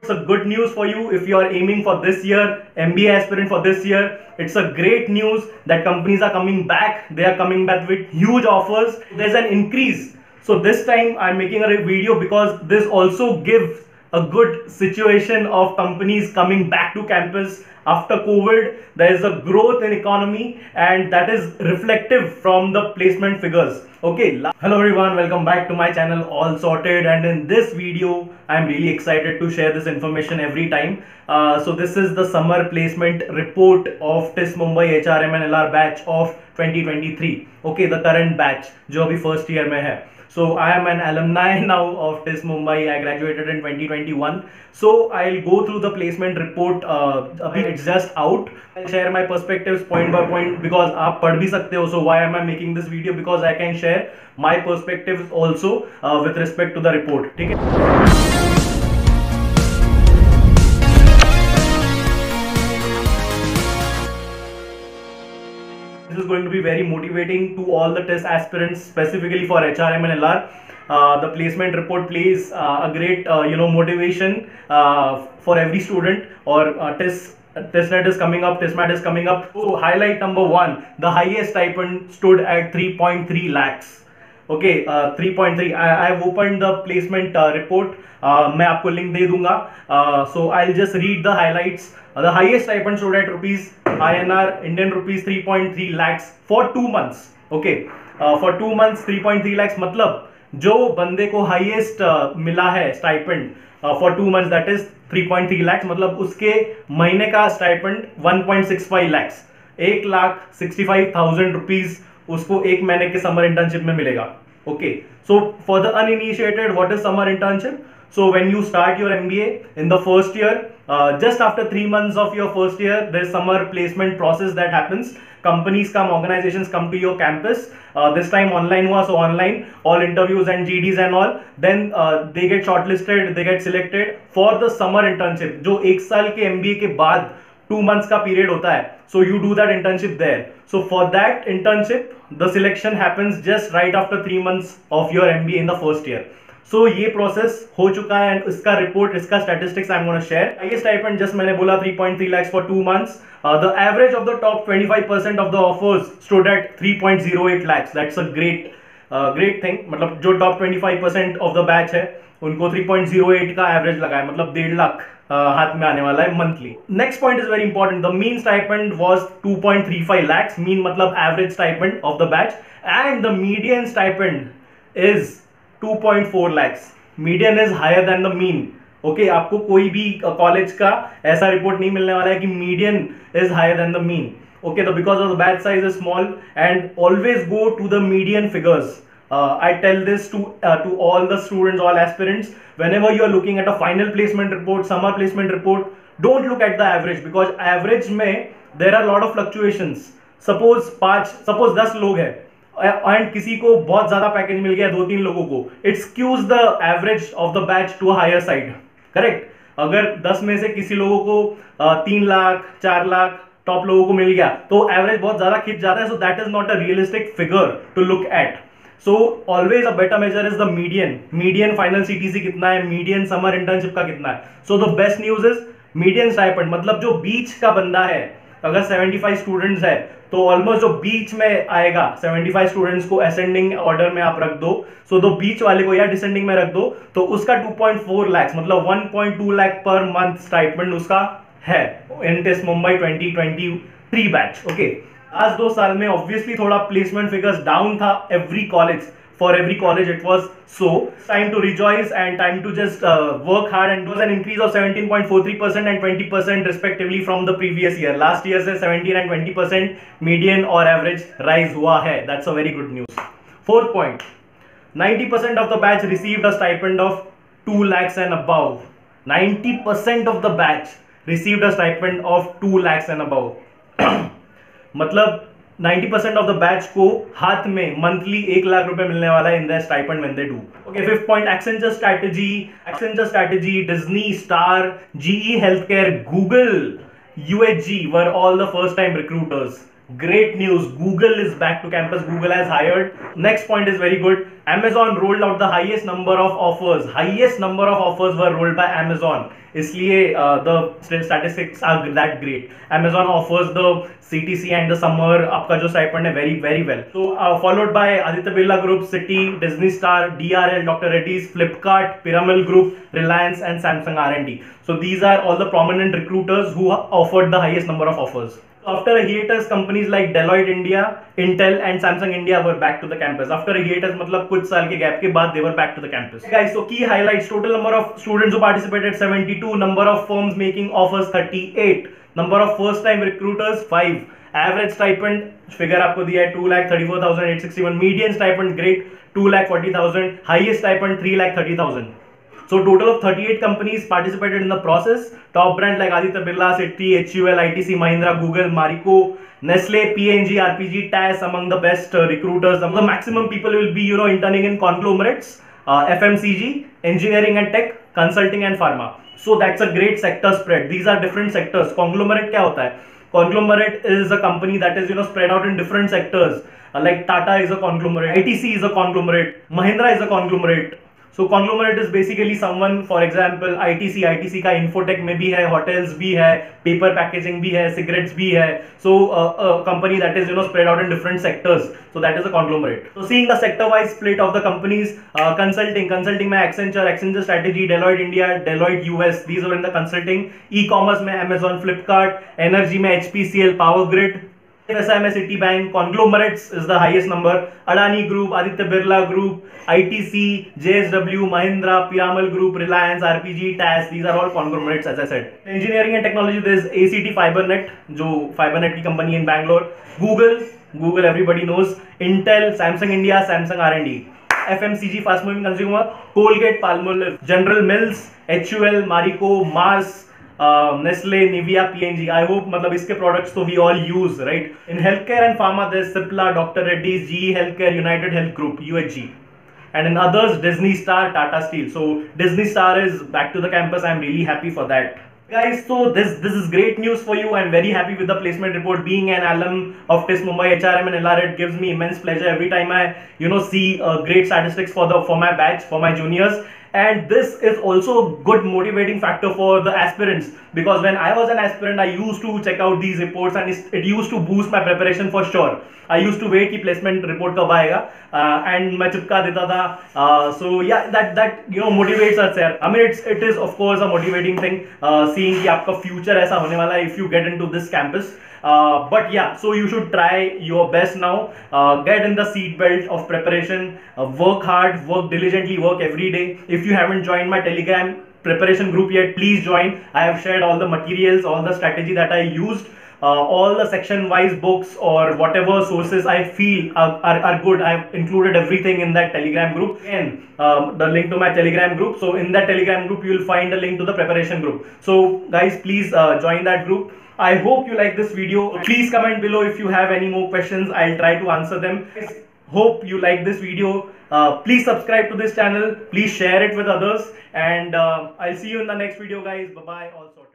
It's a good news for you if you are aiming for this year, MBA aspirant for this year. It's a great news that companies are coming back. They are coming back with huge offers. There's an increase. So this time I'm making a video because this also gives a good situation of companies coming back to campus after COVID. There is a growth in economy and that is reflective from the placement figures. Okay, hello everyone, welcome back to my channel All Sorted, and in this video I'm really excited to share this information every time. So this is the summer placement report of TISS Mumbai HRM and LR batch of 2023. Okay, the current batch जो अभी first year में है. So I am an alumni now of TISS Mumbai. I graduated in 2021. So I'll go through the placement report. It's just out. I'll share my perspectives point by point because आप पढ़ भी सकते हो. So why am I making this video? Because I can share my perspectives also with respect to the report. ठीक है? This is going to be very motivating to all the TISS aspirants, specifically for HRM and LR. The placement report plays a great motivation for every student. Or TISSNet is coming up, TISSMAT is coming up. So highlight number one, the highest stipend stood at 3.3 lakhs. Okay, 3.3. I have opened the placement report. मैं आपको link दे दूंगा. So I'll just read the highlights. The highest stipend stood at INR Indian rupees 3.3 lakhs for 2 months. Okay, for 2 months 3.3 lakhs मतलब जो बंदे को highest मिला है stipend for 2 months, that is 3.3 lakhs, मतलब उसके महीने का stipend 1.65 lakhs, 1,65,000 रुपीज उसको एक महीने के समर इंटर्नशिप में मिलेगा. Okay, so for the uninitiated, what is summer internship? So when you start your MBA in the first year, just after 3 months of your first year, there's summer placement process that happens. Companies come, organizations come to your campus. This time online हुआ, so online, all interviews and GDs and all. Then they get shortlisted, they get selected for the summer internship. जो एक साल के MBA के बाद 2 months का period होता है. So you do that internship there. So for that internship, the selection happens just right after 3 months of your MBA in the first year. So ये प्रोसेस हो चुका है एंड इसका रिपोर्ट, इसका statistics I am gonna share. ये stipend just मैंने बोला 3.3 lakhs for 2 months. The average of the top 25% of the offers stood at 3.08 lakhs. That's a great thing. मतलब जो टॉप 25% ऑफ द बैच है उनको 3.08 का एवरेज लगा है, मतलब 1.5 लाख हाथ में आने वाला है monthly. Next point is very important. The mean stipend was 2.35 lakhs, mean मतलब average stipend of the batch, and the median stipend is 2.4 lakhs. Median is higher than the mean. Okay, आपको कोई भी कॉलेज का ऐसा report नहीं मिलने वाला है कि median is higher than the mean. Okay, तो because of the batch size is small and always go to the median figures. I tell this to all the students, all aspirants, whenever you are looking at a final placement report, summer placement report, don't look at the average, because average में there are a lot of fluctuations. Suppose 10 लोग हैं and किसी को बहुत ज्यादा package मिल गया 2-3 लोगों को, it skews the average of the batch to higher side. Correct? अगर 10 में से किसी लोगों को 3 लाख 4 लाख टॉप लोगों को मिल गया तो एवरेज बहुत ज्यादा खिंच जाता है. So that is not a realistic figure to look at. So always a better measure is the median. Median final CTC कितना है, median summer internship का कितना है. So the best news is median stipend, मतलब जो बीच का बंदा है, अगर 75 स्टूडेंट्स है तो ऑलमोस्ट जो बीच में आएगा 75 स्टूडेंट्स को असेंडिंग ऑर्डर में आप रख दो, सो तो बीच वाले को या डिसेंडिंग में रख दो, तो उसका 2.4 lakhs मतलब 1.2 lakh पर मंथ स्टाइपेंड उसका है in TISS Mumbai 2023 batch. Okay, आज 2 साल में ऑब्वियसली थोड़ा प्लेसमेंट फिगर्स डाउन था. Every college, for every college it was so. Time to rejoice and time to just work hard, and was an increase of 17.43% and 20% respectively from the previous year. Last year से 17 and 20% median और average rise हुआ है. That's a very good news. Fourth point, 90% of the batch received a stipend of 2 lakhs and above. 90% of the batch received a stipend of 2 lakhs and above. मतलब 90% of the batch को हाथ में monthly 1 lakh रुपए मिलने वाला है in the stipend when they do. Okay, fifth point, Accenture strategy, Disney, star, GE healthcare, Google, UHG were all the first time recruiters. Great news. Google is back to campus. Google has hired. Next point is very good. Amazon rolled out the highest number of offers. Highest number of offers were rolled by Amazon. इसलिए the statistics are that great. Amazon offers the CTC and the summer आपका जो stipend है very well. So followed by Aditya Birla Group, Citi, Disney Star, DRL, Dr. Reddy's, Flipkart, Piramal Group, Reliance, and Samsung R&D. So these are all the prominent recruiters who offered the highest number of offers. After a hiatus, companies like Deloitte India, Intel, and Samsung India were back to the campus. After a hiatus, मतलब कुछ साल के gap के बाद they were back to the campus. Guys, so key highlights: total number of students who participated 72, number of firms making offers 38, number of first-time recruiters 5, average stipend figure आपको दिया है 2,34,861, median stipend grade 2,40,000, highest stipend 3,30,000. So total of 38 companies participated in the process. Top brands like Aditya Birla, Citi, HUL, ITC, Mahindra, Google, Marico, Nestle, P&G, RPG, TAS among the best recruiters. The maximum people will be, interning in conglomerates, FMCG, engineering and tech, consulting and pharma. So that's a great sector spread. These are different sectors. Conglomerate क्या होता है? Conglomerate is a company that is, spread out in different sectors. Like Tata is a conglomerate, ITC is a conglomerate, Mahindra is a conglomerate. So conglomerate is basically someone, for example, ITC का infotech में भी है, hotels भी है, paper packaging भी है, cigarettes भी है. So a company that is spread out in different sectors. So that is a conglomerate. So seeing the sector-wise split of the companies, consulting में Accenture Strategy, Deloitte India, Deloitte US. These are in the consulting. E-commerce में Amazon, Flipkart, energy में HPCL, Power Grid. FSI में Citibank. Conglomerates is the highest number. Adani Group, Aditya Birla Group, ITC, JSW, Mahindra, Piramal Group, Reliance, RPG, TAS. These are all conglomerates, as I said. Engineering and technology, there is ACT FiberNet, जो FiberNet की company in Bangalore. Google everybody knows. Intel, Samsung India, Samsung R&D. FMCG, fast moving consumer, Colgate, Palmolive, General Mills, HUL, Marico, Mars, Nestle, Nivea, P&G. I hope मतलब इसके products तो we all use, right? In healthcare and pharma, there's Cipla, Dr. Reddy's, GE Healthcare, United Health Group, UHG. And in others, Disney Star, Tata Steel. So Disney Star is back to the campus. I'm really happy for that. Guys, so this is great news for you. I'm very happy with the placement report. Being an alum of TISS Mumbai, HRM and LR, it gives me immense pleasure every time I see great statistics for my batch, for my juniors. And this is also a good motivating factor for the aspirants, because when I was an aspirant, I used to check out these reports and it used to boost my preparation for sure. I used to wait कि placement report कब आएगा and मैं चिपका देता था. So yeah, that motivates us यार. I mean it is of course a motivating thing seeing कि आपका future ऐसा होने वाला है if you get into this campus. But yeah, so you should try your best now. Get in the seat belt of preparation. Work hard, work diligently, work every day. If you haven't joined my Telegram preparation group yet, please join. I have shared all the materials, all the strategy that I used. All the section-wise books or whatever sources I feel are good. I've included everything in that Telegram group. Again, the link to my Telegram group. So in that Telegram group, you will find a link to the preparation group. So guys, please join that group. I hope you like this video. Please comment below if you have any more questions. I'll try to answer them. Hope you like this video. Please subscribe to this channel. Please share it with others. And I'll see you in the next video, guys. Bye-bye. All sorts.